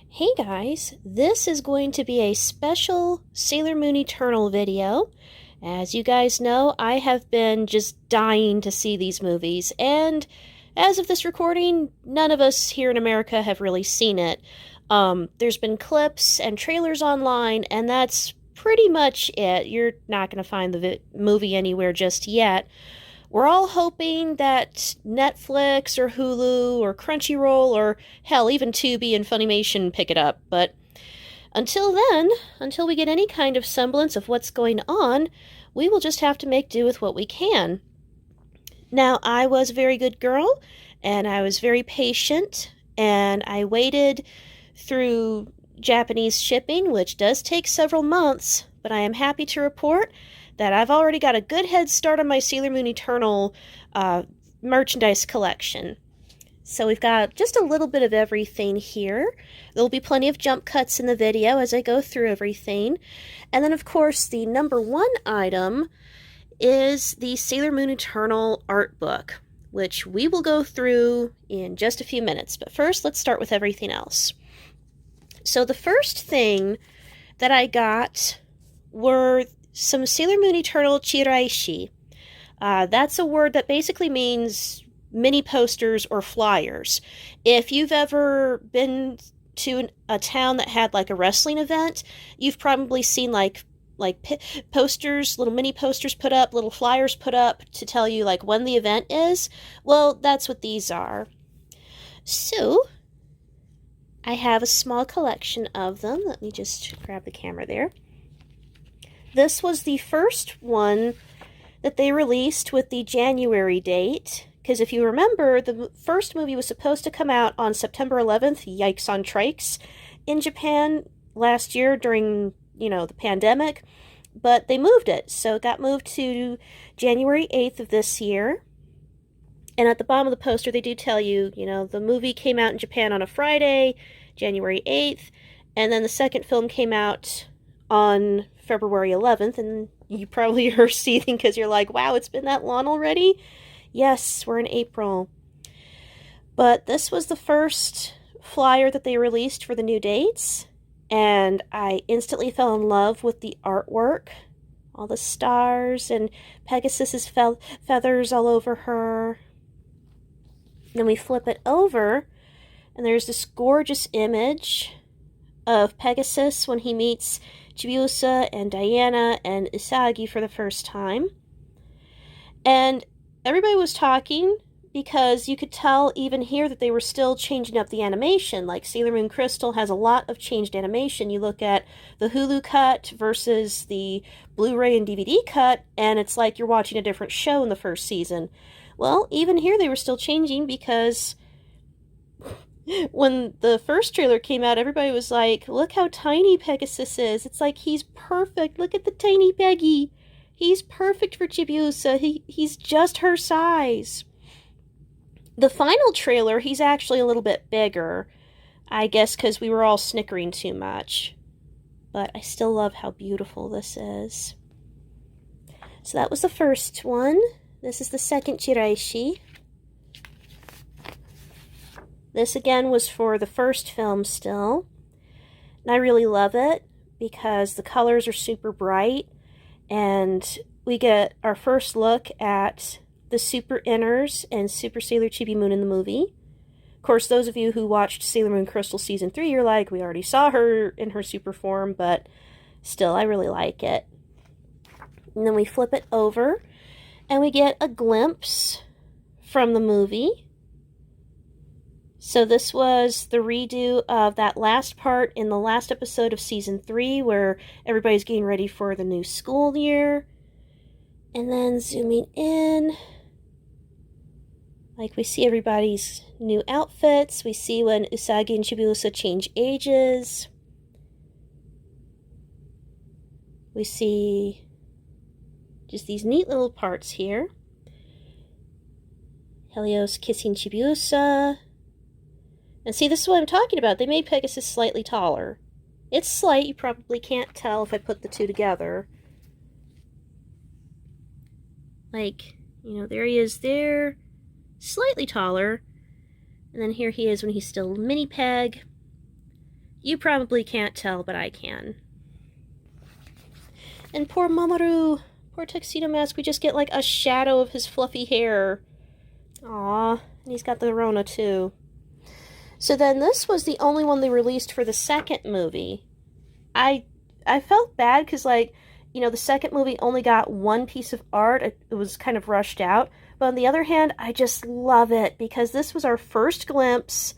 Hey guys, this is going to be a special Sailor Moon Eternal video. As you guys know, I have been just dying to see these movies, and as of this recording, none of us here in America have really seen it. There's been clips and trailers online, and that's pretty much it. You're not going to find the movie anywhere just yet. We're all hoping that Netflix or Hulu or Crunchyroll or hell, even Tubi and Funimation pick it up. But until then, until we get any kind of semblance of what's going on, we will just have to make do with what we can. Now, I was a very good girl, and I was very patient, and I waited through Japanese shipping, which does take several months, but I am happy to report that I've already got a good head start on my Sailor Moon Eternal merchandise collection. So we've got just a little bit of everything here. There'll be plenty of jump cuts in the video as I go through everything. And then, of course, the number one item is the Sailor Moon Eternal art book, which we will go through in just a few minutes. But first, let's start with everything else. So the first thing that I got were some Sailor Moon Eternal Chiraishi. That's a word that basically means mini posters or flyers. If you've ever been to a town that had like a wrestling event, you've probably seen like posters, little mini posters put up, little flyers put up to tell you like when the event is. Well, that's what these are. So I have a small collection of them. Let me just grab the camera there. This was the first one that they released with the January date, because if you remember, the first movie was supposed to come out on September 11th, yikes on trikes, in Japan last year during, the pandemic, but they moved it, so it got moved to January 8th of this year. And at the bottom of the poster, they do tell you, the movie came out in Japan on a Friday, January 8th, and then the second film came out on February 11th, and you probably are seething because you're like, wow, it's been that long already? Yes, we're in April. But this was the first flyer that they released for the new dates, and I instantly fell in love with the artwork. All the stars and Pegasus's feathers all over her. Then we flip it over, and there's this gorgeous image of Pegasus when he meets Chibiusa and Diana and Usagi for the first time. And everybody was talking because you could tell even here that they were still changing up the animation. Like Sailor Moon Crystal has a lot of changed animation. You look at the Hulu cut versus the Blu-ray and DVD cut, and it's like you're watching a different show in the first season. Well, even here they were still changing because when the first trailer came out, everybody was like, look how tiny Pegasus is. It's like, he's perfect. Look at the tiny Peggy. He's perfect for Chibiusa. He's just her size. The final trailer, he's actually a little bit bigger. I guess because we were all snickering too much. But I still love how beautiful this is. So that was the first one. This is the second Chiraishi. This again was for the first film still. And I really love it because the colors are super bright. And we get our first look at the Super Inners and Super Sailor Chibi Moon in the movie. Of course, those of you who watched Sailor Moon Crystal Season 3, you're like, we already saw her in her super form, but still, I really like it. And then we flip it over, and we get a glimpse from the movie. So this was the redo of that last part in the last episode of Season 3 where everybody's getting ready for the new school year. And then zooming in, like we see everybody's new outfits. We see when Usagi and Chibiusa change ages. We see just these neat little parts here. Helios kissing Chibiusa. And see, this is what I'm talking about. They made Pegasus slightly taller. It's slight. You probably can't tell if I put the two together. Like, there he is there. Slightly taller. And then here he is when he's still mini Peg. You probably can't tell, but I can. And poor Mamoru, poor Tuxedo Mask, we just get like a shadow of his fluffy hair. Aw, and he's got the Rona too. So then this was the only one they released for the second movie. I felt bad because, like, you know, the second movie only got one piece of art. It was kind of rushed out. But on the other hand, I just love it because this was our first glimpse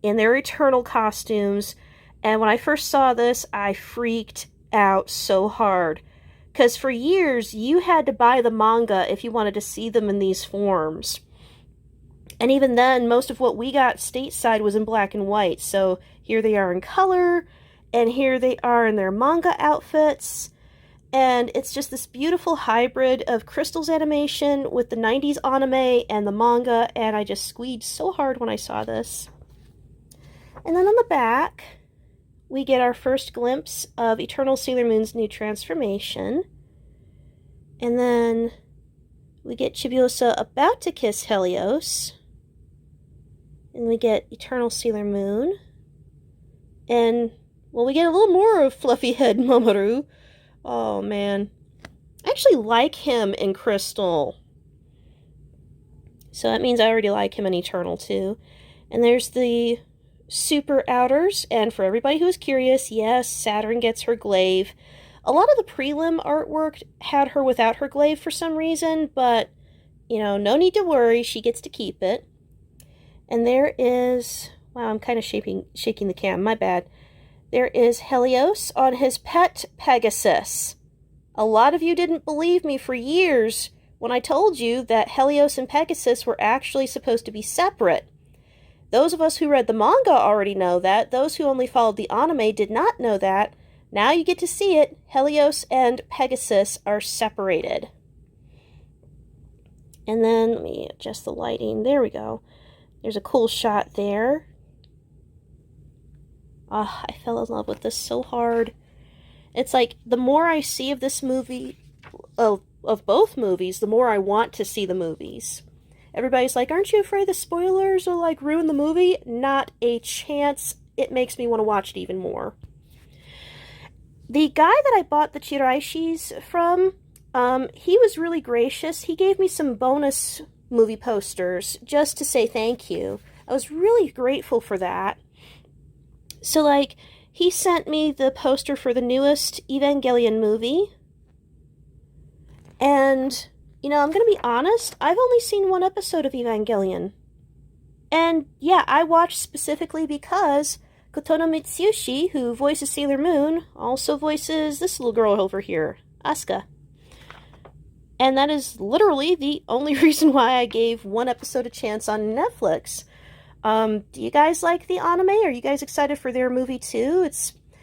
in their Eternal costumes. And when I first saw this, I freaked out so hard. Because for years, you had to buy the manga if you wanted to see them in these forms. And even then, most of what we got stateside was in black and white. So here they are in color, and here they are in their manga outfits. And it's just this beautiful hybrid of Crystal's animation with the 90s anime and the manga, and I just squeezed so hard when I saw this. And then on the back, we get our first glimpse of Eternal Sailor Moon's new transformation. And then we get Chibiusa about to kiss Helios. And we get Eternal Sailor Moon. And, well, we get a little more of Fluffy Head Mamoru. Oh, man. I actually like him in Crystal. So that means I already like him in Eternal, too. And there's the super outers. And for everybody who is curious, yes, Saturn gets her glaive. A lot of the prelim artwork had her without her glaive for some reason, but, you know, no need to worry. She gets to keep it. And there is... Wow, I'm kind of shaking the cam. My bad. There is Helios on his pet Pegasus. A lot of you didn't believe me for years when I told you that Helios and Pegasus were actually supposed to be separate. Those of us who read the manga already know that. Those who only followed the anime did not know that. Now you get to see it. Helios and Pegasus are separated. And then, let me adjust the lighting. There we go. There's a cool shot there. Ah, I fell in love with this so hard. It's like, the more I see of this movie, of both movies, the more I want to see the movies. Everybody's like, aren't you afraid the spoilers will, like, ruin the movie? Not a chance. It makes me want to watch it even more. The guy that I bought the Chiraishis from, he was really gracious. He gave me some bonus movie posters just to say thank you. I was really grateful for that. So, like, he sent me the poster for the newest Evangelion movie. And, you know, I'm going to be honest, I've only seen one episode of Evangelion. And, yeah, I watched specifically because Kotono Mitsuyoshi, who voices Sailor Moon, also voices this little girl over here, Asuka. And that is literally the only reason why I gave one episode a chance on Netflix. Do you guys like the anime? Are you guys excited for their movie too?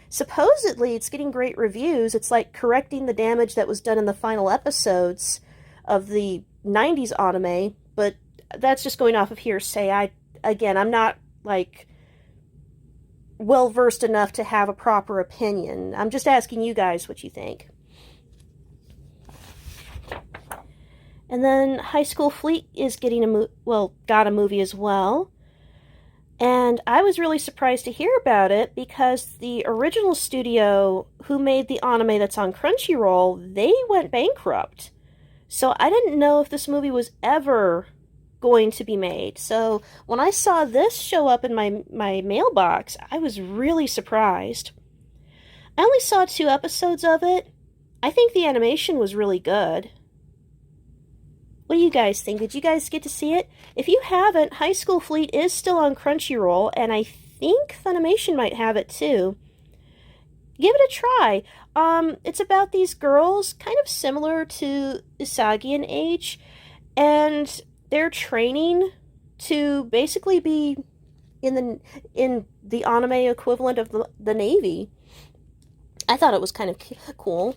Supposedly it's getting great reviews. It's like correcting the damage that was done in the final episodes of the 90s anime, but that's just going off of hearsay. I'm not like well versed enough to have a proper opinion. I'm just asking you guys what you think. And then High School Fleet is getting got a movie as well. And I was really surprised to hear about it because the original studio who made the anime that's on Crunchyroll, they went bankrupt. So I didn't know if this movie was ever going to be made. So when I saw this show up in my mailbox, I was really surprised. I only saw 2 episodes of it. I think the animation was really good. What do you guys think? Did you guys get to see it? If you haven't, High School Fleet is still on Crunchyroll, and I think Funimation might have it too. Give it a try. It's about these girls, kind of similar to Usagi in age, and they're training to basically be in the anime equivalent of the Navy. I thought it was kind of cool.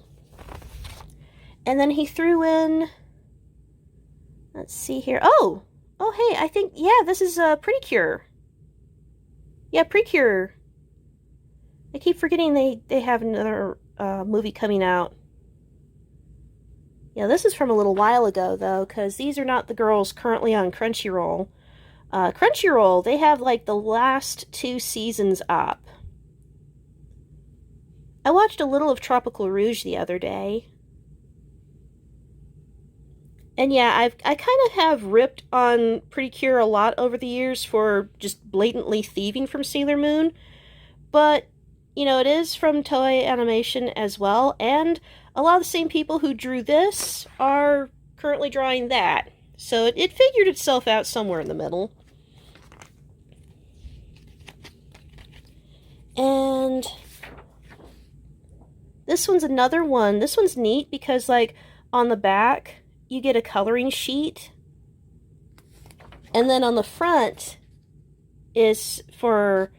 And then he threw in... Let's see here. Oh, hey, I think, yeah, this is Precure. Yeah, Precure. I keep forgetting they have another movie coming out. Yeah, this is from a little while ago, though, because these are not the girls currently on Crunchyroll. Crunchyroll, they have, like, the last 2 seasons up. I watched a little of Tropical Rouge the other day. And yeah, I kind of have ripped on Pretty Cure a lot over the years for just blatantly thieving from Sailor Moon. But, you know, it is from Toei Animation as well. And a lot of the same people who drew this are currently drawing that. So it figured itself out somewhere in the middle. And this one's another one. This one's neat because, like, on the back, you get a coloring sheet. And then on the front is for...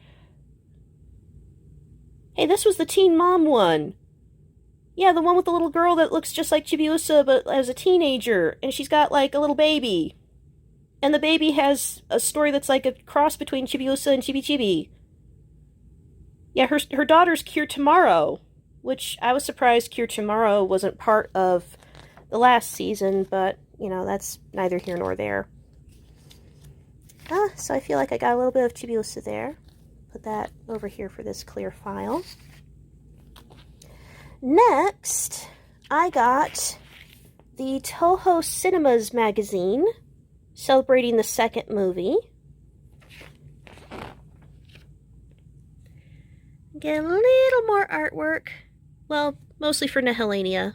Hey, this was the Teen Mom one. Yeah, the one with the little girl that looks just like Chibiusa, but as a teenager. And she's got, like, a little baby. And the baby has a story that's like a cross between Chibiusa and Chibi Chibi. Yeah, her daughter's Cure Tomorrow, which I was surprised Cure Tomorrow wasn't part of the last season, but, you know, that's neither here nor there. So I feel like I got a little bit of Chibiusa there. Put that over here for this clear file. Next, I got the Toho Cinemas magazine, celebrating the second movie. Get a little more artwork. Well, mostly for Nihilania.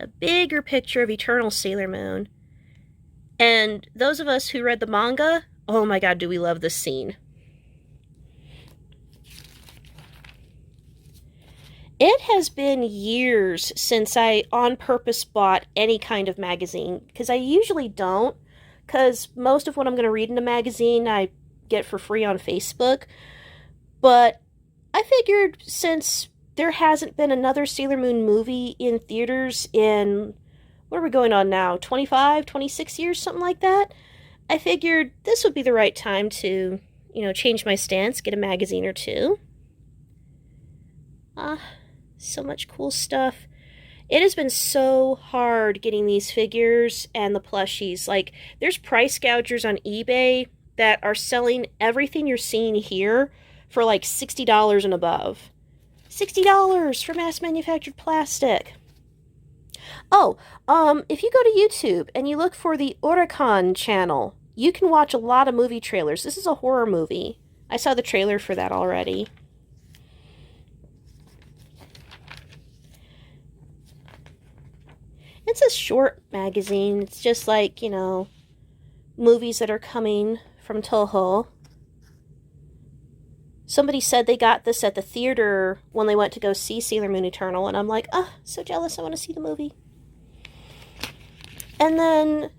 A bigger picture of Eternal Sailor Moon. And those of us who read the manga, oh my god, do we love this scene. It has been years since I on purpose bought any kind of magazine, because I usually don't, because most of what I'm going to read in a magazine I get for free on Facebook. But I figured since there hasn't been another Sailor Moon movie in theaters in, what are we going on now, 25, 26 years, something like that, I figured this would be the right time to, you know, change my stance, get a magazine or two. So much cool stuff. It has been so hard getting these figures and the plushies. Like, there's price gougers on eBay that are selling everything you're seeing here for like $60 and above. $60 for mass manufactured plastic. Oh, if you go to YouTube and you look for the Oricon channel, you can watch a lot of movie trailers. This is a horror movie. I saw the trailer for that already. It's a short magazine. It's just like, you know, movies that are coming from Toho. Somebody said they got this at the theater when they went to go see Sailor Moon Eternal, and I'm like, so jealous, I want to see the movie. And then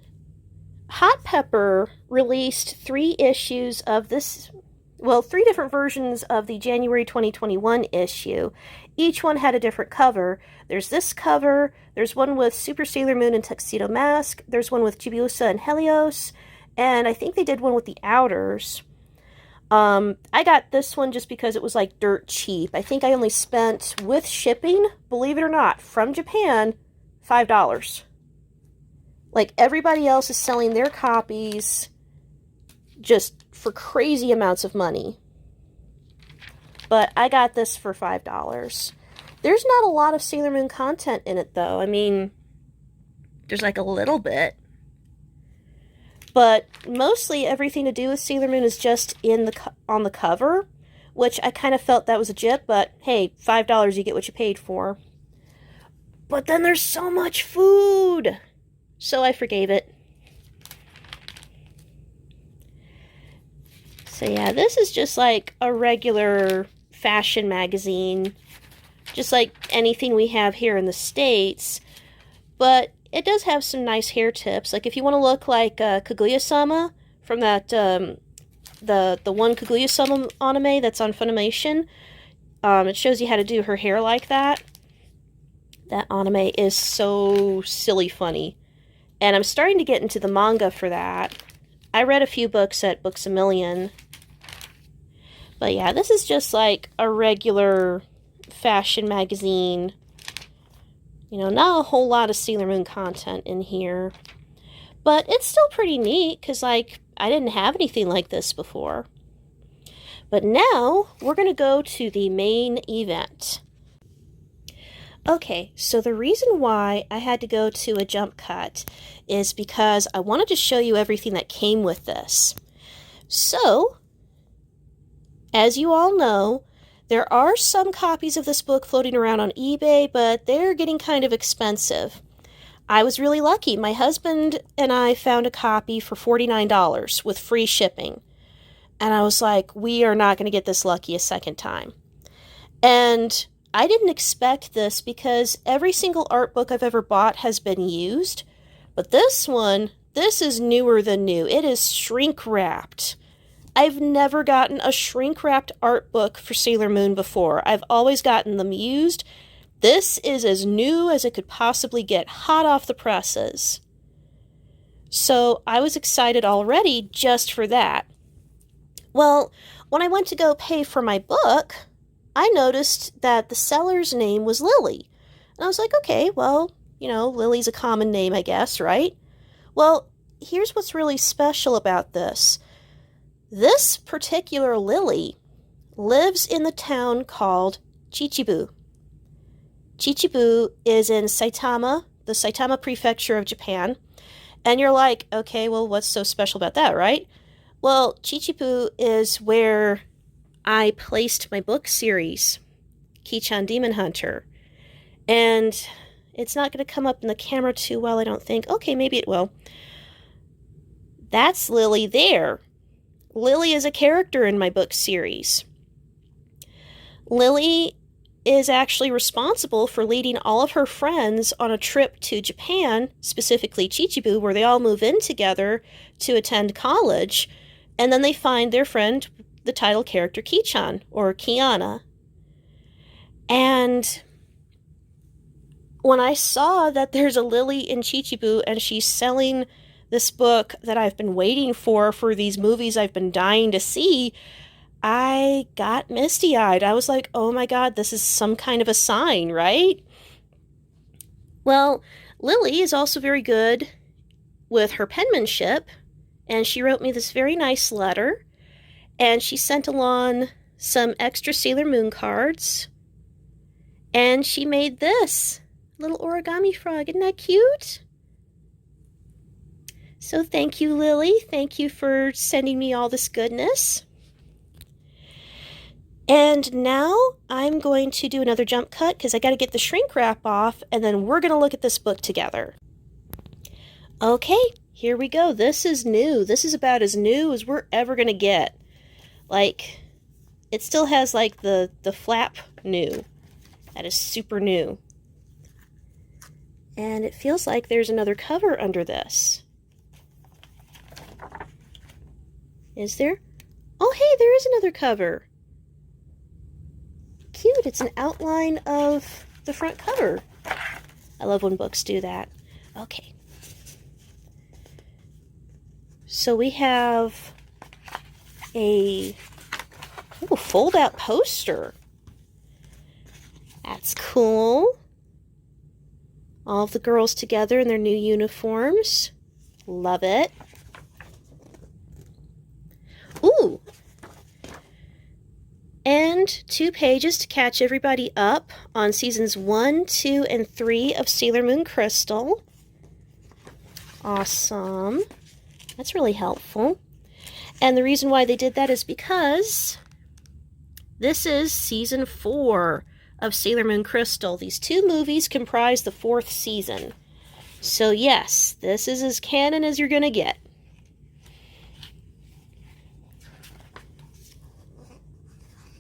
Hot Pepper released 3 issues of this, well, 3 different versions of the January 2021 issue. Each one had a different cover. There's this cover, there's one with Super Sailor Moon and Tuxedo Mask, there's one with Chibiusa and Helios, and I think they did one with the Outers. I got this one just because it was like dirt cheap. I think I only spent, with shipping, believe it or not, from Japan, $5. Like, everybody else is selling their copies just for crazy amounts of money. But I got this for $5. There's not a lot of Sailor Moon content in it, though. I mean, there's like a little bit. But mostly everything to do with Sailor Moon is just on the cover, which I kind of felt that was a jip, but hey, $5, you get what you paid for. But then there's so much food, so I forgave it. So yeah, this is just like a regular fashion magazine, just like anything we have here in the States, but it does have some nice hair tips. Like, if you want to look like Kaguya-sama from that, the one Kaguya-sama anime that's on Funimation, it shows you how to do her hair like that. That anime is so silly funny. And I'm starting to get into the manga for that. I read a few books at Books A Million. But yeah, this is just like a regular fashion magazine. You know, not a whole lot of Sailor Moon content in here. But it's still pretty neat, because, like, I didn't have anything like this before. But now we're going to go to the main event. Okay, so the reason why I had to go to a jump cut is because I wanted to show you everything that came with this. So, as you all know, there are some copies of this book floating around on eBay, but they're getting kind of expensive. I was really lucky. My husband and I found a copy for $49 with free shipping. And I was like, we are not going to get this lucky a second time. And I didn't expect this because every single art book I've ever bought has been used. But this one, this is newer than new. It is shrink wrapped. I've never gotten a shrink wrapped art book for Sailor Moon before. I've always gotten them used. This is as new as it could possibly get, hot off the presses. So I was excited already just for that. Well, when I went to go pay for my book, I noticed that the seller's name was Lily. And I was like, okay, well, Lily's a common name, I guess, right? Well, here's what's really special about this. This particular Lily lives in the town called Chichibu. Chichibu is in Saitama, the Saitama prefecture of Japan. And you're like, okay, well, what's so special about that, right? Well, Chichibu is where I placed my book series, Kichan Demon Hunter. And it's not going to come up in the camera too well, I don't think. Okay, maybe it will. That's Lily there. Lily is a character in my book series. Lily is actually responsible for leading all of her friends on a trip to Japan, specifically Chichibu, where they all move in together to attend college, and then they find their friend, the title character Kichan, or Kiana. And when I saw that there's a Lily in Chichibu and she's selling this book that I've been waiting for these movies I've been dying to see, I got misty-eyed. I was like, oh my god, this is some kind of a sign, right? Well, Lily is also very good with her penmanship, and she wrote me this very nice letter, and she sent along some extra Sailor Moon cards, and she made this little origami frog. Isn't that cute? So thank you, Lily. Thank you for sending me all this goodness. And now I'm going to do another jump cut because I got to get the shrink wrap off, and then we're going to look at this book together. Okay, here we go. This is new. This is about as new as we're ever going to get. Like, it still has like the flap new. That is super new. And it feels like there's another cover under this. Is there? Oh, hey, there is another cover. Cute. It's an outline of the front cover. I love when books do that. Okay. So we have a fold-out poster. That's cool. All of the girls together in their new uniforms. Love it. Ooh! And 2 pages to catch everybody up on seasons 1, 2, and 3 of Sailor Moon Crystal. Awesome. That's really helpful. And the reason why they did that is because this is season 4 of Sailor Moon Crystal. These 2 movies comprise the 4th season. So yes, this is as canon as you're going to get.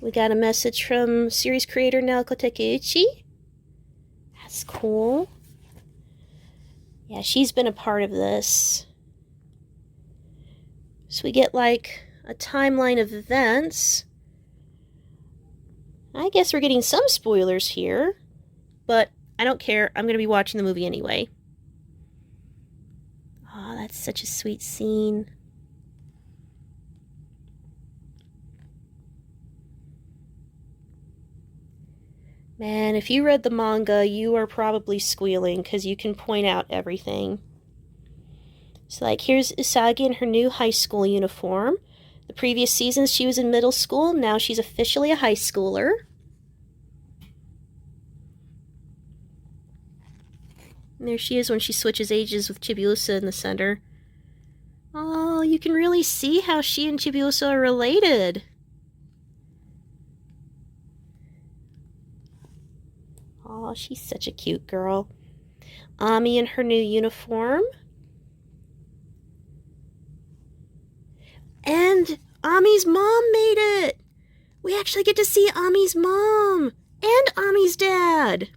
We got a message from series creator Naoko Takeuchi. That's cool. Yeah, she's been a part of this. So we get like a timeline of events. I guess we're getting some spoilers here, but I don't care. I'm going to be watching the movie anyway. Oh, that's such a sweet scene. Man, if you read the manga, you are probably squealing because you can point out everything. So, like, here's Usagi in her new high school uniform. The previous seasons she was in middle school. Now she's officially a high schooler. And there she is when she switches ages with Chibiusa in the center. Oh, you can really see how she and Chibiusa are related. Oh, she's such a cute girl. Ami in her new uniform. And Ami's mom made it! We actually get to see Ami's mom and Ami's dad.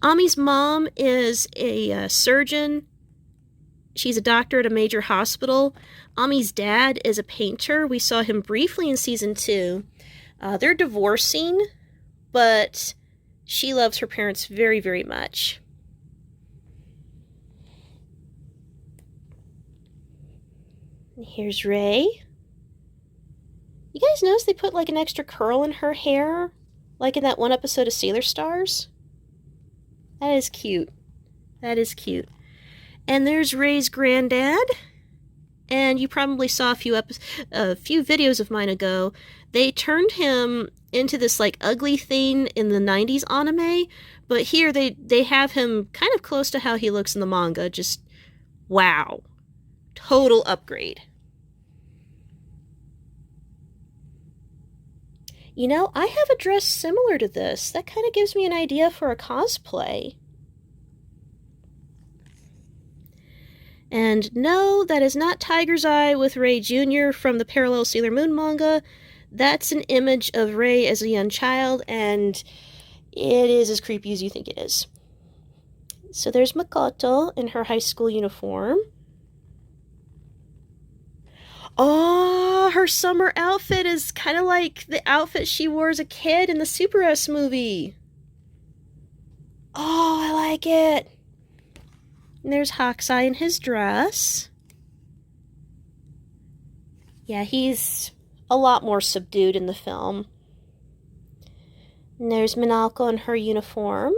Ami's mom is a surgeon. She's a doctor at a major hospital. Ami's dad is a painter. We saw him briefly in season 2. They're divorcing, but she loves her parents very, very much. And here's Ray. You guys notice they put like an extra curl in her hair? Like in that one episode of Sailor Stars? That is cute. That is cute. And there's Ray's granddad. And you probably saw a few videos of mine ago. They turned him into this like ugly thing in the 90s anime. But here they have him kind of close to how he looks in the manga. Just wow. Total upgrade. You know, I have a dress similar to this. That kind of gives me an idea for a cosplay. And no, that is not Tiger's Eye with Ray Jr. from the parallel Sailor Moon manga. That's an image of Ray as a young child, and it is as creepy as you think it is. So there's Makoto in her high school uniform. Oh, her summer outfit is kind of like the outfit she wore as a kid in the Super S movie. Oh, I like it. And there's Hokusai in his dress. Yeah, he's a lot more subdued in the film. And there's Minako in her uniform.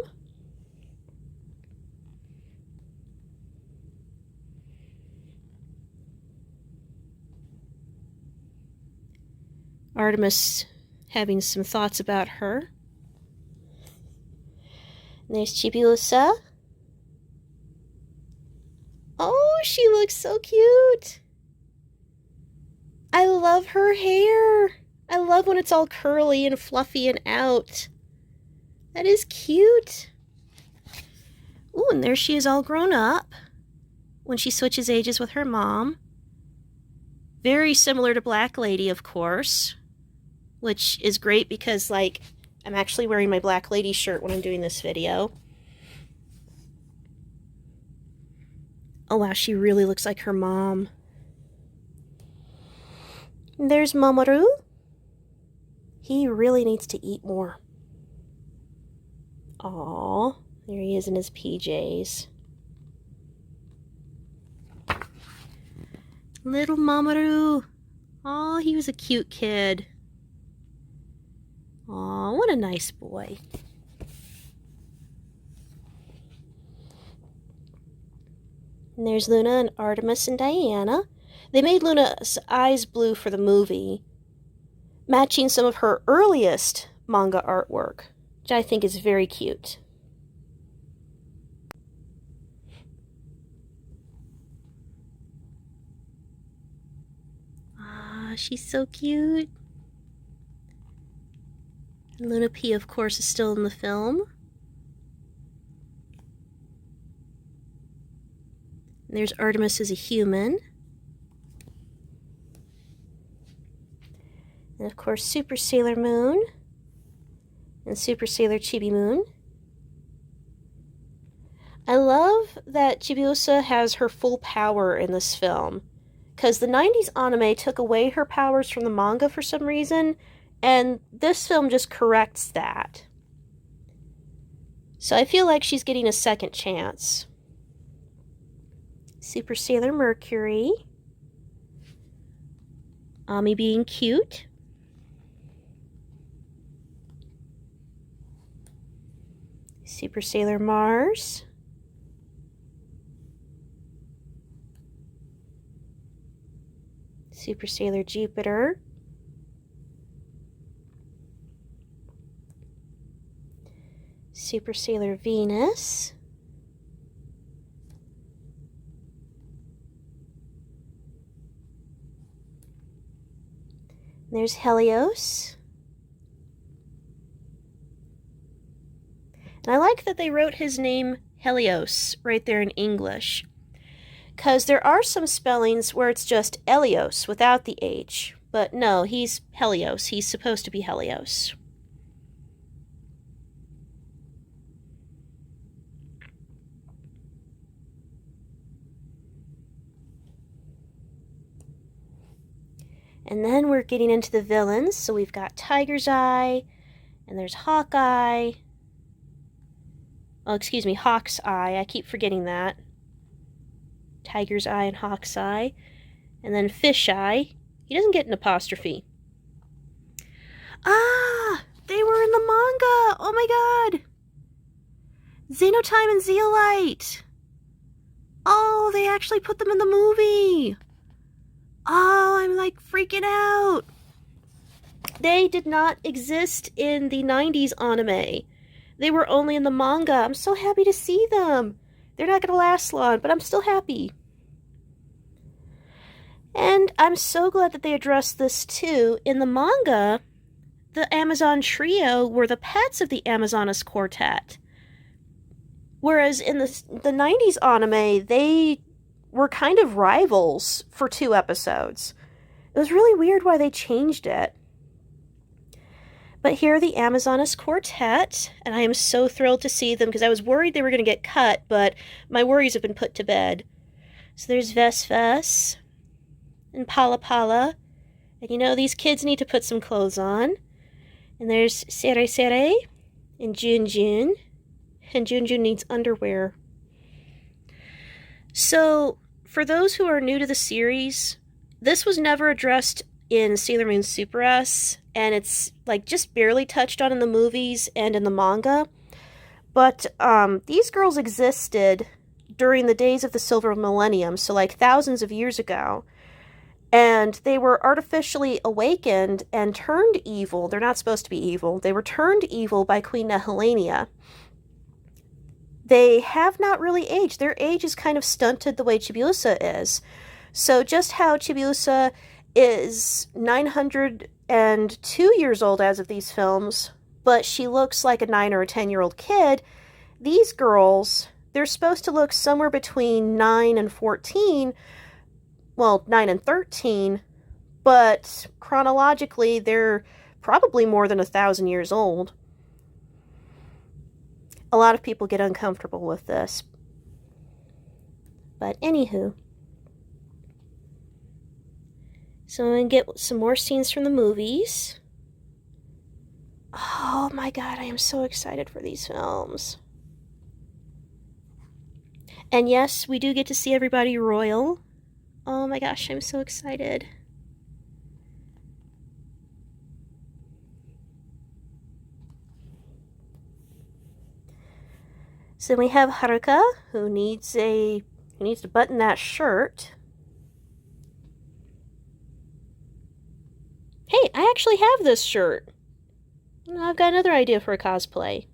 Artemis having some thoughts about her. And there's Chibiusa. Oh, she looks so cute. I love her hair. I love when it's all curly and fluffy and out. That is cute. Ooh, and there she is all grown up when she switches ages with her mom. Very similar to Black Lady, of course. Which is great because, like, I'm actually wearing my Black Lady shirt when I'm doing this video. Oh, wow, she really looks like her mom. And there's Mamoru. He really needs to eat more. Aww, there he is in his PJs. Little Mamoru. Aw, he was a cute kid. Aw, what a nice boy. And there's Luna and Artemis and Diana. They made Luna's eyes blue for the movie, matching some of her earliest manga artwork, which I think is very cute. Ah, she's so cute. And Luna P, of course, is still in the film. And there's Artemis as a human. And of course, Super Sailor Moon and Super Sailor Chibi Moon. I love that Chibiusa has her full power in this film, because the 90s anime took away her powers from the manga for some reason, and this film just corrects that. So I feel like she's getting a second chance. Super Sailor Mercury. Ami being cute. Super Sailor Mars. Super Sailor Jupiter. Super Sailor Venus. There's Helios. And I like that they wrote his name Helios right there in English, because there are some spellings where it's just Elios without the H. But no, he's Helios. He's supposed to be Helios. And then we're getting into the villains. So we've got Tiger's Eye, and there's Hawkeye. Oh, excuse me, Hawk's Eye. I keep forgetting that. Tiger's Eye and Hawk's Eye. And then Fish Eye. He doesn't get an apostrophe. Ah! They were in the manga! Oh my god! Xenotime and Zeolite! Oh, they actually put them in the movie! Oh, I'm like freaking out! They did not exist in the 90s anime. They were only in the manga. I'm so happy to see them. They're not going to last long, but I'm still happy. And I'm so glad that they addressed this too. In the manga, the Amazon trio were the pets of the Amazonas Quartet. Whereas in the 90s anime, they were kind of rivals for 2 episodes. It was really weird why they changed it. But here are the Amazonas Quartet, and I am so thrilled to see them because I was worried they were going to get cut, but my worries have been put to bed. So there's Vesves and Pala Pala, and you know these kids need to put some clothes on. And there's Sere Sere and Jun Jun, and Jun Jun needs underwear. So, for those who are new to the series, this was never addressed in Sailor Moon Super S, and it's like just barely touched on in the movies and in the manga. But these girls existed during the days of the Silver Millennium, so like thousands of years ago. And they were artificially awakened and turned evil. They're not supposed to be evil. They were turned evil by Queen Nehelenia. They have not really aged. Their age is kind of stunted the way Chibiusa is. So just how Chibiusa is 902 years old as of these films, but she looks like a 9 or a 10-year-old kid, these girls, they're supposed to look somewhere between 9 and 14, well, 9 and 13, but chronologically, they're probably more than 1,000 years old. A lot of people get uncomfortable with this. But anywho. So I'm going to get some more scenes from the movies. Oh my god, I am so excited for these films. And yes, we do get to see everybody royal. Oh my gosh, I'm so excited. So we have Haruka, who needs to button that shirt. Hey, I actually have this shirt. I've got another idea for a cosplay.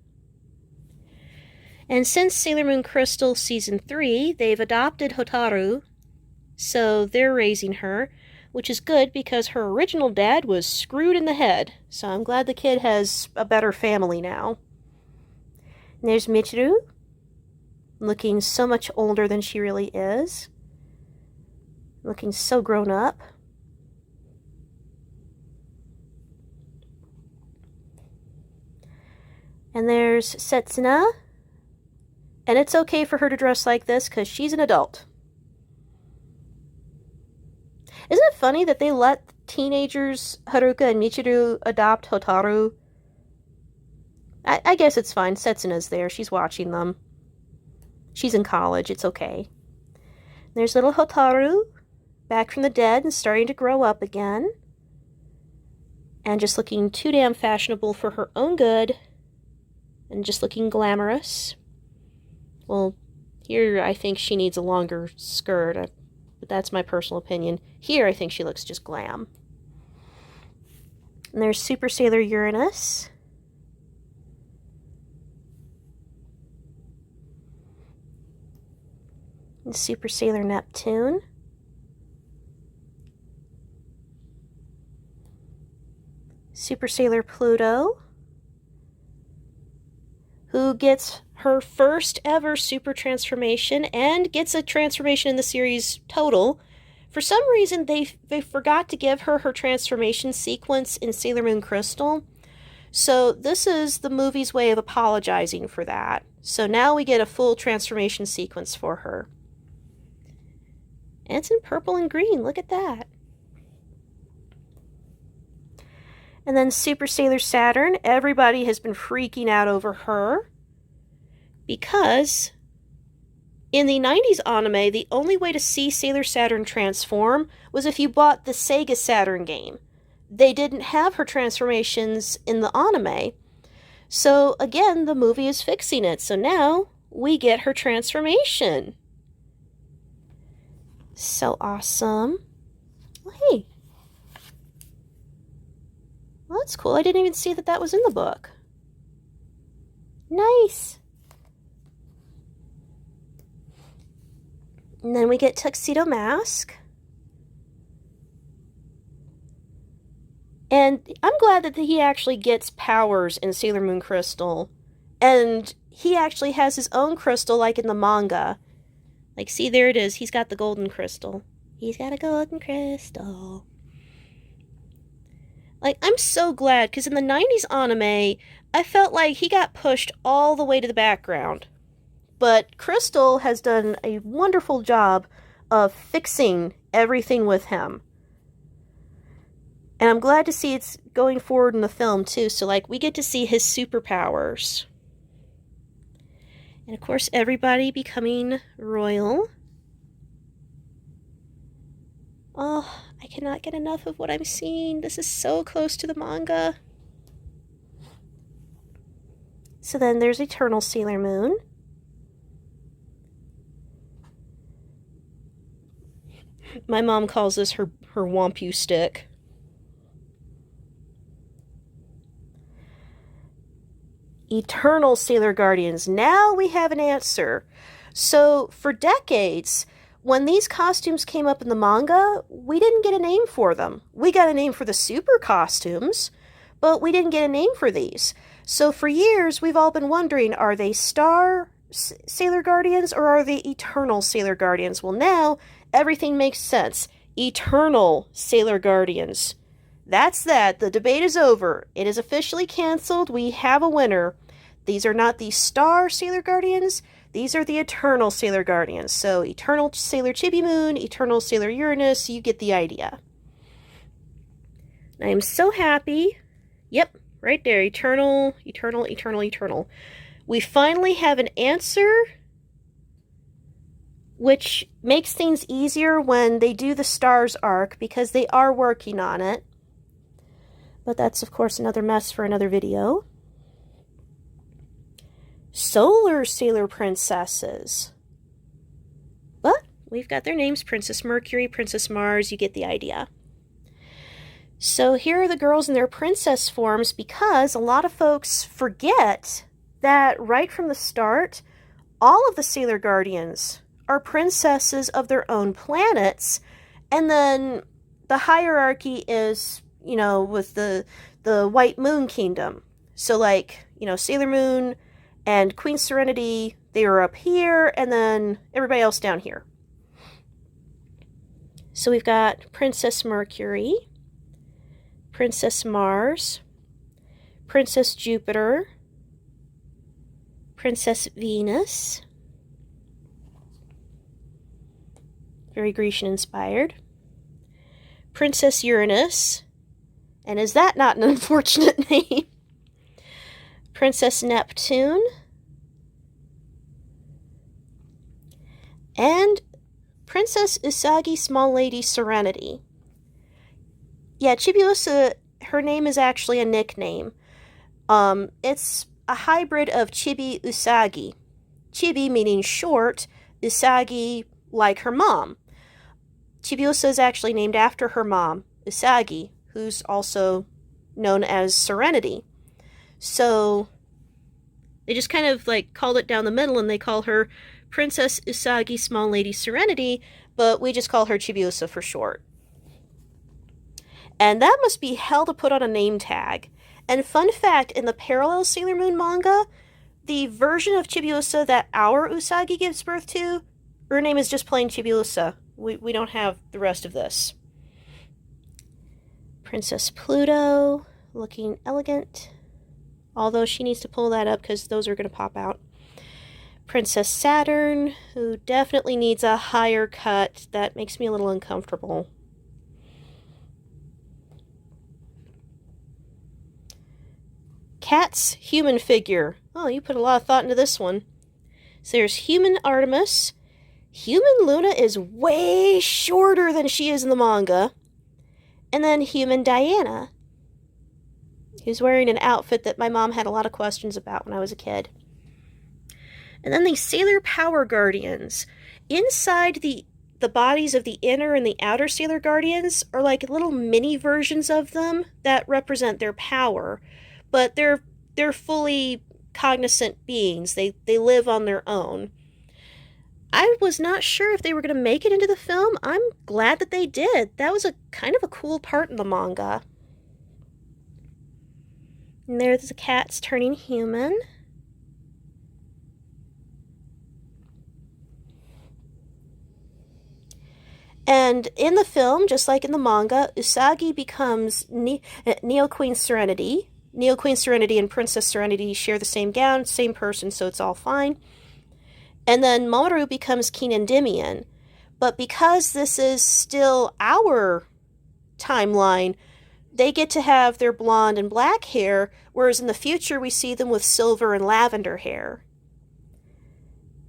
And since Sailor Moon Crystal Season 3, they've adopted Hotaru, so they're raising her, which is good because her original dad was screwed in the head, so I'm glad the kid has a better family now. And there's Michiru, looking so much older than she really is. Looking so grown up. And there's Setsuna. And it's okay for her to dress like this because she's an adult. Isn't it funny that they let teenagers, Haruka and Michiru, adopt Hotaru? I guess it's fine. Setsuna's there. She's watching them. She's in college. It's okay. There's little Hotaru, back from the dead and starting to grow up again. And just looking too damn fashionable for her own good. And just looking glamorous. Well, here I think she needs a longer skirt. but that's my personal opinion. Here, I think she looks just glam. And there's Super Sailor Uranus. And Super Sailor Neptune. Super Sailor Pluto, who gets her first ever super transformation and gets a transformation in the series total. For some reason, they forgot to give her transformation sequence in Sailor Moon Crystal. So this is the movie's way of apologizing for that. So now we get a full transformation sequence for her. And it's in purple and green. Look at that. And then Super Sailor Saturn, everybody has been freaking out over her because in the 90s anime, the only way to see Sailor Saturn transform was if you bought the Sega Saturn game. They didn't have her transformations in the anime. So again, the movie is fixing it. So now we get her transformation. So awesome. Well, hey. Well, that's cool. I didn't even see that that was in the book. Nice. And then we get Tuxedo Mask. And I'm glad that he actually gets powers in Sailor Moon Crystal. And he actually has his own crystal like in the manga. Like, see, there it is. He's got the golden crystal. He's got a golden crystal. Like, I'm so glad, because in the 90s anime, I felt like he got pushed all the way to the background. But Crystal has done a wonderful job of fixing everything with him. And I'm glad to see it's going forward in the film, too. So, like, we get to see his superpowers. And, of course, everybody becoming royal. Oh, I cannot get enough of what I'm seeing. This is so close to the manga. So then there's Eternal Sailor Moon. My mom calls this her Wompu stick. Eternal Sailor Guardians. Now we have an answer. So for decades, when these costumes came up in the manga, we didn't get a name for them. We got a name for the super costumes, but we didn't get a name for these. So for years, we've all been wondering, are they Star Sailor Guardians or are they Eternal Sailor Guardians? Well, now everything makes sense. Eternal Sailor Guardians. That's that. The debate is over. It is officially canceled. We have a winner. These are not the Star Sailor Guardians. These are the Eternal Sailor Guardians. So, Eternal Sailor Chibi Moon, Eternal Sailor Uranus, you get the idea. I am so happy. Yep, right there. Eternal, Eternal, Eternal, Eternal. We finally have an answer, which makes things easier when they do the Stars arc, because they are working on it. But that's, of course, another mess for another video. Solar Sailor Princesses. But we've got their names, Princess Mercury, Princess Mars, you get the idea. So here are the girls in their princess forms, because a lot of folks forget that right from the start, all of the Sailor Guardians are princesses of their own planets, and then the hierarchy is, you know, with the White Moon Kingdom. So, like, you know, Sailor Moon and Queen Serenity, they were up here, and then everybody else down here. So we've got Princess Mercury, Princess Mars, Princess Jupiter, Princess Venus, very Grecian inspired, Princess Uranus, and is that not an unfortunate name? Princess Neptune, and Princess Usagi Small Lady Serenity. Yeah, Chibiusa, her name is actually a nickname. It's a hybrid of Chibi Usagi. Chibi meaning short, Usagi like her mom. Chibiusa is actually named after her mom, Usagi, who's also known as Serenity. So they just kind of like called it down the middle, and they call her Princess Usagi Small Lady Serenity, but we just call her Chibiusa for short. And that must be hell to put on a name tag. And fun fact, in the parallel Sailor Moon manga, the version of Chibiusa that our Usagi gives birth to, her name is just plain Chibiusa. We don't have the rest of this. Princess Pluto, looking elegant. Although she needs to pull that up because those are going to pop out. Princess Saturn, who definitely needs a higher cut. That makes me a little uncomfortable. Cat's human figure. Oh, you put a lot of thought into this one. So there's human Artemis. Human Luna is way shorter than she is in the manga. And then human Diana, who's wearing an outfit that my mom had a lot of questions about when I was a kid. And then the Sailor Power Guardians. Inside the bodies of the inner and the outer Sailor Guardians are like little mini versions of them that represent their power. But they're fully cognizant beings. They live on their own. I was not sure if they were going to make it into the film. I'm glad that they did. That was a kind of a cool part in the manga. And there's the cats turning human. And in the film, just like in the manga, Usagi becomes Neo Queen Serenity. Neo Queen Serenity and Princess Serenity share the same gown, same person, so it's all fine. And then Mamoru becomes King Endymion. But because this is still our timeline, they get to have their blonde and black hair, whereas in the future we see them with silver and lavender hair.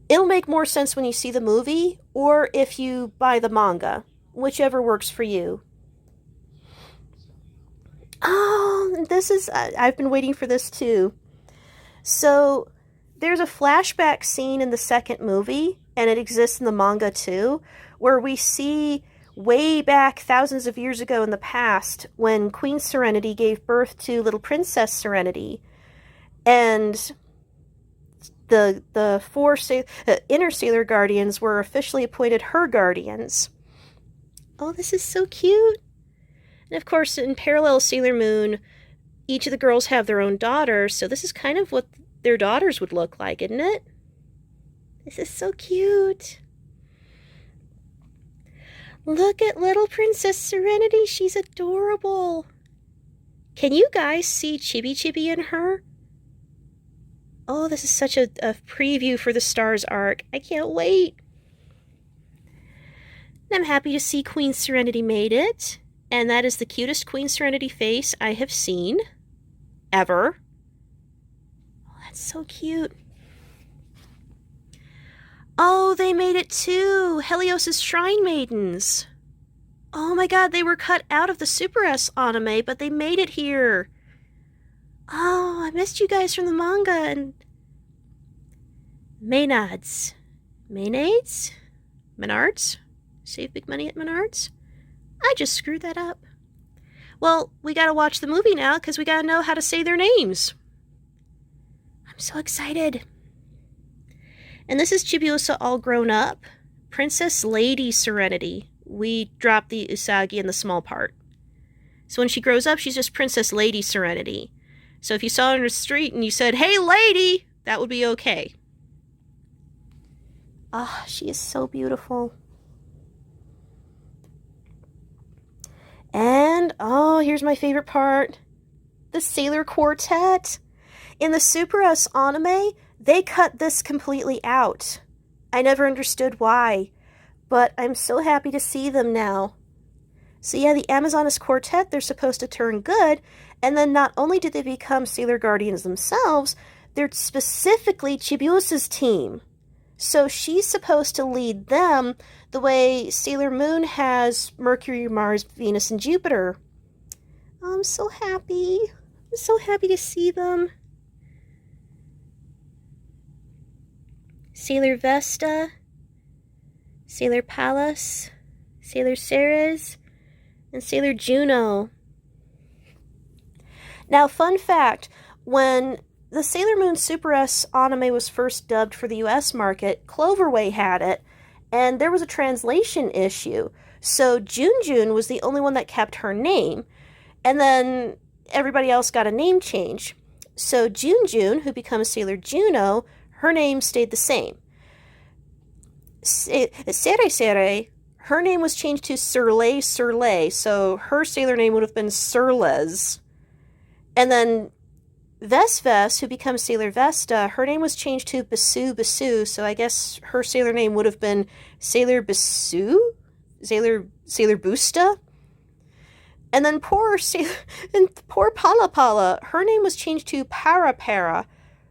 It'll make more sense when you see the movie, or if you buy the manga, whichever works for you. Oh, I've been waiting for this too. So, there's a flashback scene in the second movie, and it exists in the manga too, where we see way back thousands of years ago in the past when Queen Serenity gave birth to little Princess Serenity. And the four inner Sailor Guardians were officially appointed her guardians. Oh, this is so cute. And of course, in parallel Sailor Moon, each of the girls have their own daughters, so this is kind of what their daughters would look like, isn't it? This is so cute. Look at little Princess Serenity. She's adorable. Can you guys see Chibi Chibi in her? Oh, this is such a preview for the Stars arc. I can't wait. And I'm happy to see Queen Serenity made it. And that is the cutest Queen Serenity face I have seen. Ever. Oh, that's so cute. Oh, they made it too! Helios' Shrine Maidens! Oh my god, they were cut out of the Super S anime, but they made it here! Oh, I missed you guys from the manga, and... Maynards. Maynades? Menards? Save big money at Menards? I just screwed that up. Well, we gotta watch the movie now, because we gotta know how to say their names. I'm so excited. And this is Chibiusa all grown up. Princess Lady Serenity. We dropped the Usagi in the small part. So when she grows up, she's just Princess Lady Serenity. So if you saw her in the street and you said, "Hey, lady," that would be okay. Ah, she is so beautiful. And, oh, here's my favorite part. The Sailor Quartet. In the Super S anime, they cut this completely out. I never understood why, but I'm so happy to see them now. So yeah, the Amazonas Quartet, they're supposed to turn good, and then not only do they become Sailor Guardians themselves, they're specifically Chibiusa's team. So she's supposed to lead them the way Sailor Moon has Mercury, Mars, Venus, and Jupiter. Oh, I'm so happy. I'm so happy to see them. Sailor Vesta, Sailor Pallas, Sailor Ceres, and Sailor Juno. Now, fun fact, when the Sailor Moon Super S anime was first dubbed for the US market, Cloverway had it, and there was a translation issue. So Jun was the only one that kept her name, and then everybody else got a name change. So Jun, who becomes Sailor Juno, her name stayed the same. Sere, her name was changed to Surlay, so her sailor name would have been Surles. And then Ves, who becomes Sailor Vesta, her name was changed to Basu, so I guess her sailor name would have been Sailor Basu? Sailor Busta? And then poor Pala, her name was changed to Para,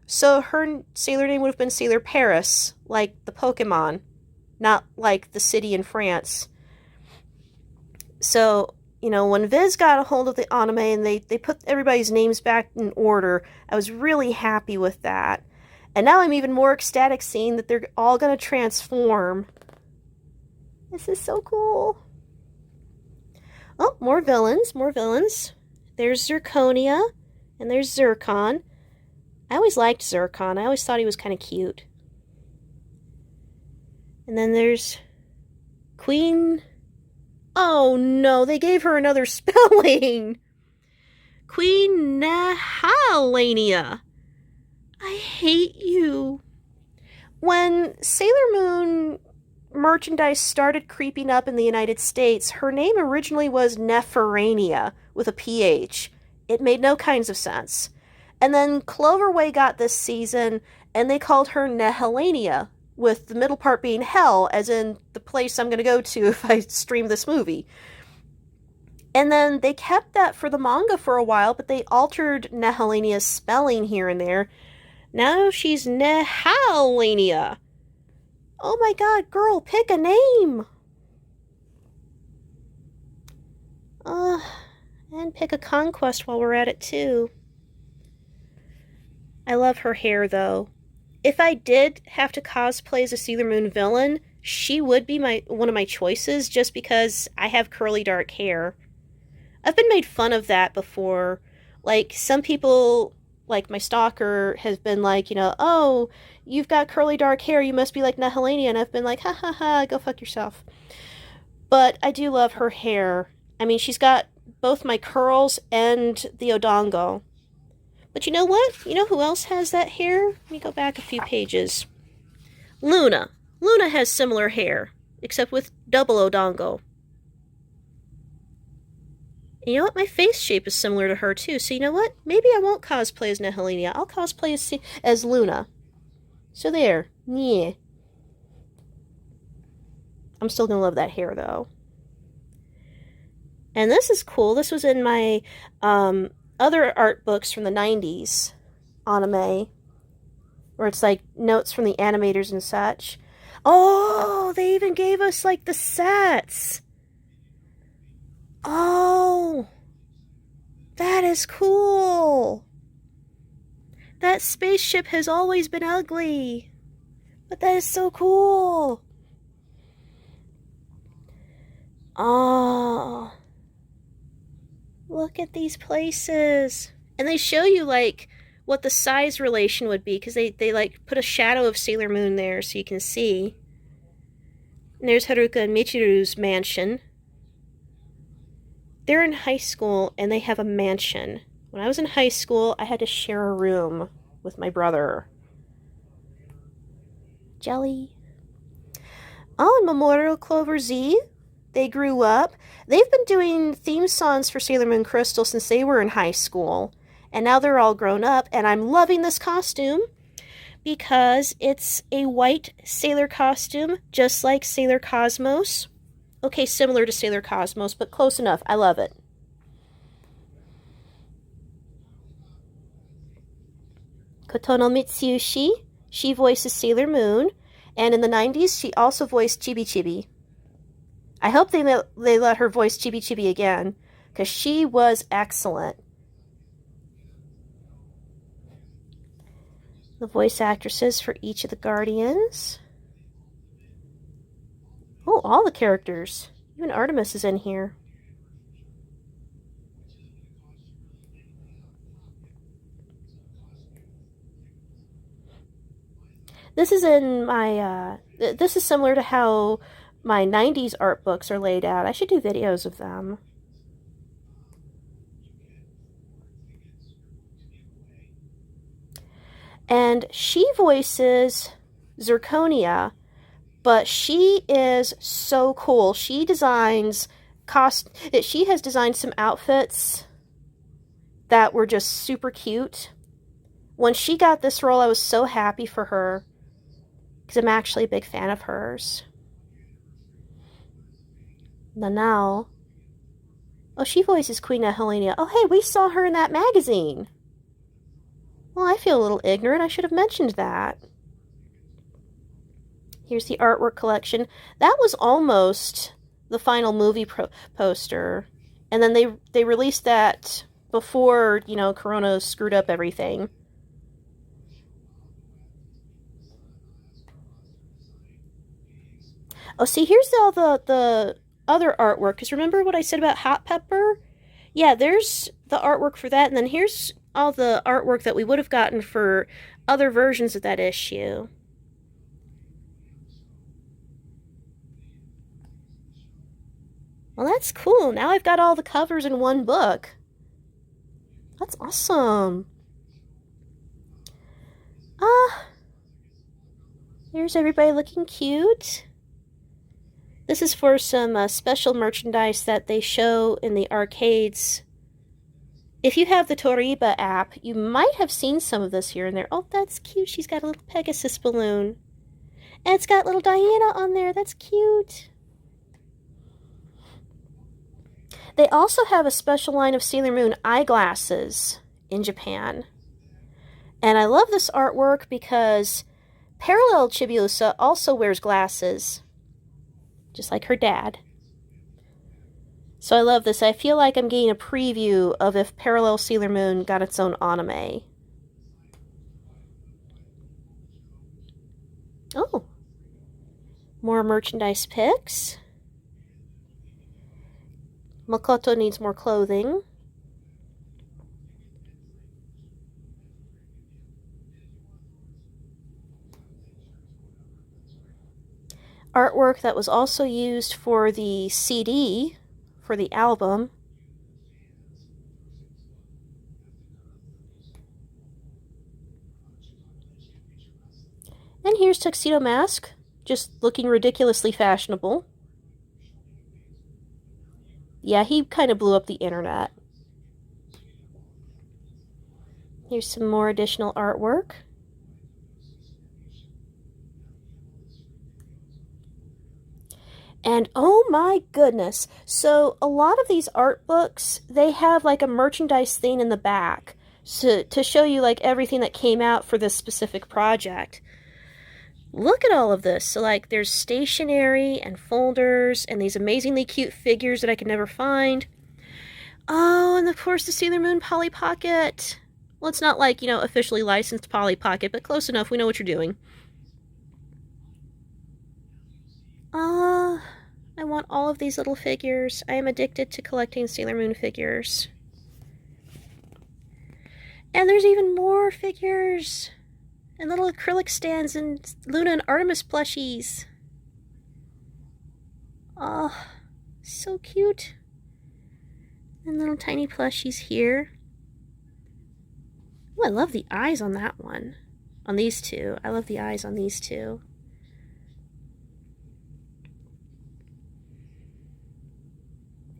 so her sailor name would have been Sailor Paris, like the Pokemon, not like the city in France. So, you know, when Viz got a hold of the anime and they put everybody's names back in order, I was really happy with that. And now I'm even more ecstatic seeing that they're all going to transform. This is so cool. Oh, more villains. There's Zirconia, and there's Zircon. I always liked Zircon. I always thought he was kind of cute. And then there's Queen... Oh no, they gave her another spelling! Queen Nehalania. I hate you. When Sailor Moon merchandise started creeping up in the United States, her name originally was Neferania, with a PH. It made no kinds of sense. And then Cloverway got this season, and they called her Nehelania, with the middle part being hell, as in the place I'm going to go to if I stream this movie. And then they kept that for the manga for a while, but they altered Nehelania's spelling here and there. Now she's Nehalania. Oh my god, girl, pick a name! And pick a conquest while we're at it too. I love her hair though. If I did have to cosplay as a Sailor Moon villain, she would be one of my choices just because I have curly dark hair. I've been made fun of that before. Like, some people, like my stalker, has been like, you know, oh, you've got curly dark hair, you must be like Nehelania, and I've been like, ha ha ha, go fuck yourself. But I do love her hair. I mean, she's got both my curls and the odongo. But you know what? You know who else has that hair? Let me go back a few pages. Luna. Luna has similar hair, except with double odongo. And you know what? My face shape is similar to her too. So you know what? Maybe I won't cosplay as Nehelania. I'll cosplay as Luna. So there. Yeah. I'm still gonna love that hair though. And this is cool. This was in my other art books from the 90s anime, where it's like notes from the animators and such. Oh, they even gave us like the sets. Oh, that is cool. That spaceship has always been ugly, but that is so cool. Oh, look at these places. And they show you, like, what the size relation would be, because they like, put a shadow of Sailor Moon there so you can see. And there's Haruka and Michiru's mansion. They're in high school, and they have a mansion. When I was in high school, I had to share a room with my brother. Jelly. Oh, and Mamoru Clover Z. They grew up. They've been doing theme songs for Sailor Moon Crystal since they were in high school. And now they're all grown up, and I'm loving this costume because it's a white sailor costume, just like Sailor Cosmos. Okay, similar to Sailor Cosmos, but close enough. I love it. Kotono Mitsuyoshi, she voices Sailor Moon, and in the 90s, she also voiced Chibi Chibi. I hope they let her voice Chibi Chibi again, because she was excellent. The voice actresses for each of the Guardians. Oh, all the characters. Even Artemis is in here. This is in my, this is similar to how my 90s art books are laid out. I should do videos of them. And she voices Zirconia, but she is so cool. She has designed some outfits that were just super cute. When she got this role, I was so happy for her because I'm actually a big fan of hers. Nanau. Oh, she voices Queen Helena. Oh, hey, we saw her in that magazine. Well, I feel a little ignorant. I should have mentioned that. Here's the artwork collection. That was almost the final movie poster. And then they released that before, Corona screwed up everything. Oh, see, here's all the other artwork. Because remember what I said about Hot Pepper? Yeah, there's the artwork for that. And then here's all the artwork that we would have gotten for other versions of that issue. Well, that's cool. Now I've got all the covers in one book. That's awesome. There's everybody looking cute. This is for some special merchandise that they show in the arcades. If you have the Toriba app, you might have seen some of this here and there. Oh, that's cute. She's got a little Pegasus balloon. And it's got little Diana on there. That's cute. They also have a special line of Sailor Moon eyeglasses in Japan. And I love this artwork because Parallel Chibiusa also wears glasses, just like her dad. So I love this. I feel like I'm getting a preview of if Parallel Sailor Moon got its own anime. Oh, more merchandise pics. Makoto needs more clothing. Artwork that was also used for the CD, for the album. And here's Tuxedo Mask, just looking ridiculously fashionable. Yeah, he kind of blew up the internet. Here's some more additional artwork. And oh my goodness, so a lot of these art books, they have like a merchandise thing in the back to show you like everything that came out for this specific project. Look at all of this. So like there's stationery and folders and these amazingly cute figures that I could never find. Oh, and of course the Sailor Moon Polly Pocket. Well, it's not like, officially licensed Polly Pocket, but close enough. We know what you're doing. I want all of these little figures. I am addicted to collecting Sailor Moon figures. And there's even more figures. And little acrylic stands and Luna and Artemis plushies. Oh, so cute. And little tiny plushies here. Oh, I love the eyes on that one. On these two. I love the eyes on these two.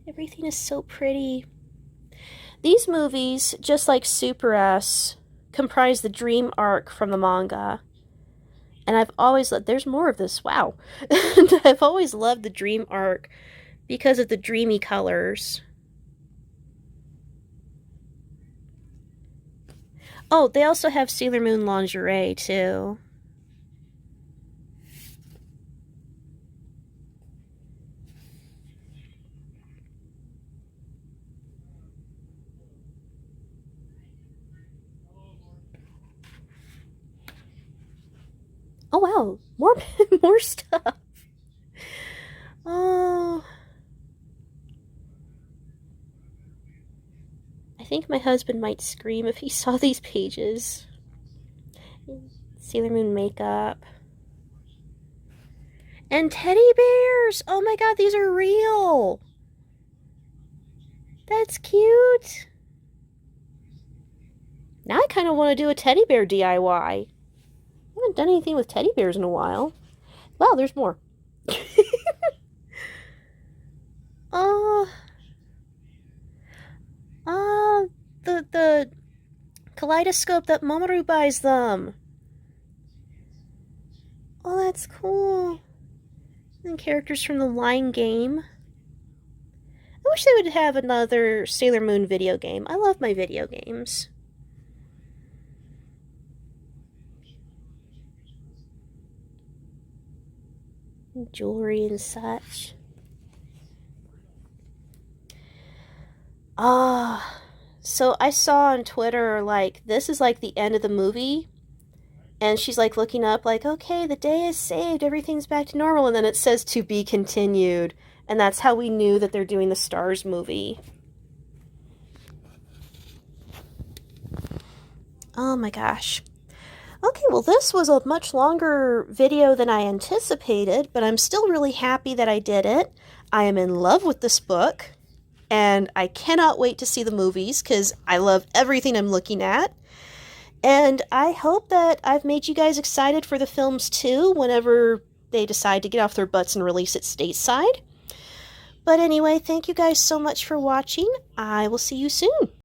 Everything is so pretty. These movies, just like Super S, comprise the dream arc from the manga. And I've always loved, there's more of this, wow. I've always loved the dream arc because of the dreamy colors. Oh, they also have Sailor Moon lingerie, too. Oh, wow. More stuff. Oh, think my husband might scream if he saw these pages. Sailor Moon makeup. And teddy bears! Oh my god, these are real! That's cute! Now I kind of want to do a teddy bear DIY. I haven't done anything with teddy bears in a while. Wow, there's more. The kaleidoscope that Mamoru buys them. Oh, that's cool. And characters from the line game. I wish they would have another Sailor Moon video game. I love my video games. Jewelry and such. So I saw on Twitter, like, this is like the end of the movie. And she's like looking up, like, okay, the day is saved, everything's back to normal. And then it says to be continued. And that's how we knew that they're doing the Stars movie. Oh my gosh. Okay, well, this was a much longer video than I anticipated, but I'm still really happy that I did it. I am in love with this book, and I cannot wait to see the movies because I love everything I'm looking at. And I hope that I've made you guys excited for the films too, whenever they decide to get off their butts and release it stateside. But anyway, thank you guys so much for watching. I will see you soon.